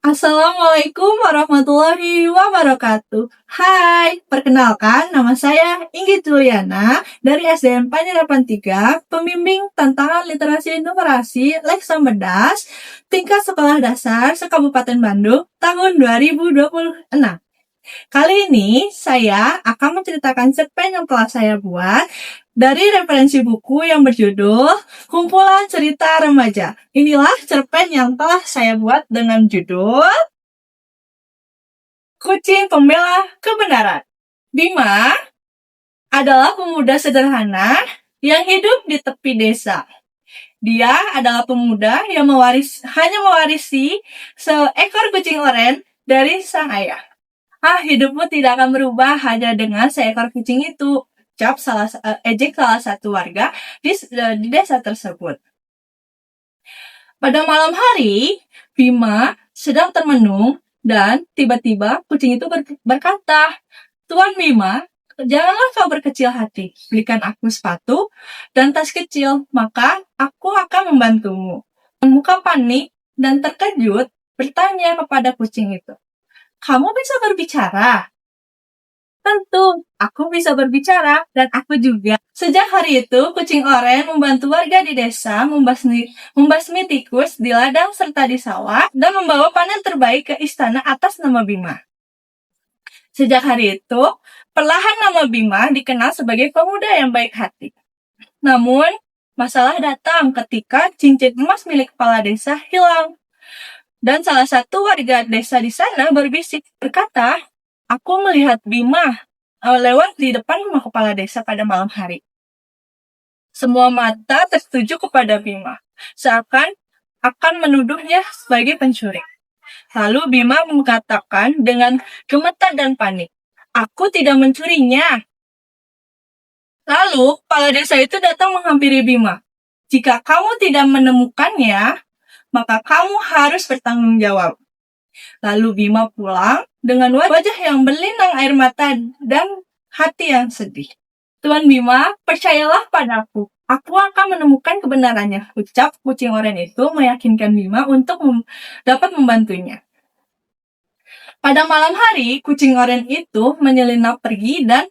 Assalamualaikum warahmatullahi wabarakatuh. Hai, perkenalkan nama saya Inggit Juliana dari SDN Penyerapan 3, pembimbing tantangan literasi numerasi Leksa Medas, tingkat sekolah dasar se-Kabupaten Bandung tahun 2026. Kali ini saya akan menceritakan cerpen yang telah saya buat dari referensi buku yang berjudul Kumpulan Cerita Remaja. Inilah cerpen yang telah saya buat dengan judul Kucing Pembela Kebenaran. Bima adalah pemuda sederhana yang hidup di tepi desa. Dia adalah pemuda yang hanya mewarisi seekor kucing oren dari sang ayah. Hidupmu tidak akan berubah hanya dengan seekor kucing itu, ejek salah satu warga di desa tersebut. Pada malam hari, Bima sedang termenung dan tiba-tiba kucing itu berkata, "Tuan Bima, janganlah kau berkecil hati. Belikan aku sepatu dan tas kecil, maka aku akan membantumu." Muka panik dan terkejut bertanya kepada kucing itu, "Kamu bisa berbicara?" "Tentu, aku bisa berbicara dan aku juga." Sejak hari itu, kucing oren membantu warga di desa membasmi tikus di ladang serta di sawah dan membawa panen terbaik ke istana atas nama Bima. Sejak hari itu, perlahan nama Bima dikenal sebagai pemuda yang baik hati. Namun, masalah datang ketika cincin emas milik kepala desa hilang. Dan salah satu warga desa di sana berkata, "Aku melihat Bima lewat di depan rumah kepala desa pada malam hari." Semua mata tertuju kepada Bima, seakan akan menuduhnya sebagai pencuri. Lalu Bima mengatakan dengan gemetar dan panik, "Aku tidak mencurinya." Lalu kepala desa itu datang menghampiri Bima. "Jika kamu tidak menemukannya, maka kamu harus bertanggung jawab." Lalu Bima pulang dengan wajah yang berlinang air mata dan hati yang sedih. "Tuan Bima, percayalah padaku. Aku akan menemukan kebenarannya," ucap kucing oren itu meyakinkan Bima untuk dapat membantunya. Pada malam hari, kucing oren itu menyelinap pergi dan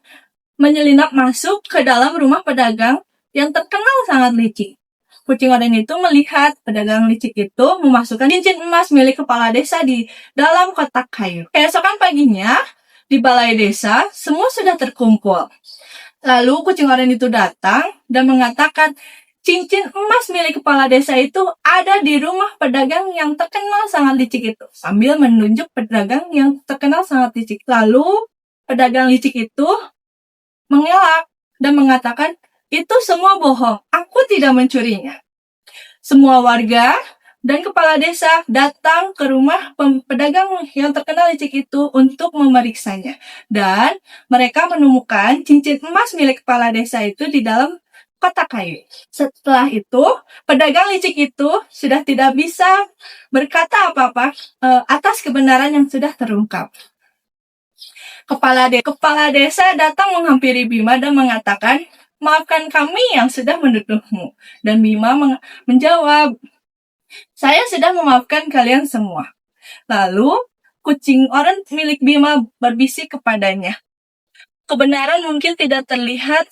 menyelinap masuk ke dalam rumah pedagang yang terkenal sangat licik. Kucing oren itu melihat pedagang licik itu memasukkan cincin emas milik kepala desa di dalam kotak kayu. Keesokan paginya, di balai desa, semua sudah terkumpul. Lalu kucing oren itu datang dan mengatakan, cincin emas milik kepala desa itu ada di rumah pedagang yang terkenal sangat licik itu, sambil menunjuk pedagang yang terkenal sangat licik. Lalu pedagang licik itu mengelak dan mengatakan, "Itu semua bohong, aku tidak mencurinya." Semua warga dan kepala desa datang ke rumah pedagang yang terkenal licik itu untuk memeriksanya. Dan mereka menemukan cincin emas milik kepala desa itu di dalam kotak kayu. Setelah itu, pedagang licik itu sudah tidak bisa berkata apa-apa atas kebenaran yang sudah terungkap. Kepala desa datang menghampiri Bima dan mengatakan, "Maafkan kami yang sudah menuduhmu." Dan Bima menjawab, "Saya sudah memaafkan kalian semua." Lalu, kucing oren milik Bima berbisik kepadanya, "Kebenaran mungkin tidak terlihat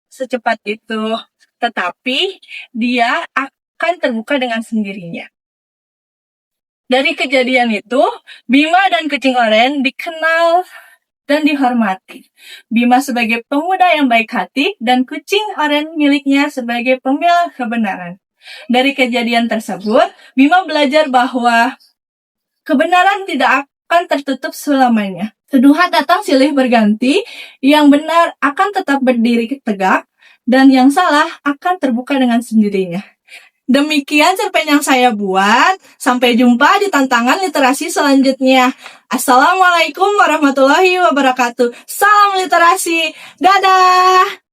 secepat itu, tetapi dia akan terbuka dengan sendirinya." Dari kejadian itu, Bima dan kucing oren dikenal dan dihormati. Bima sebagai pemuda yang baik hati dan kucing oren miliknya sebagai pembela kebenaran. Dari kejadian tersebut, Bima belajar bahwa kebenaran tidak akan tertutup selamanya. Tuduhan datang silih berganti, yang benar akan tetap berdiri tegak, dan yang salah akan terbuka dengan sendirinya. Demikian cerpen yang saya buat. Sampai jumpa di tantangan literasi selanjutnya. Assalamualaikum warahmatullahi wabarakatuh. Salam literasi. Dadah!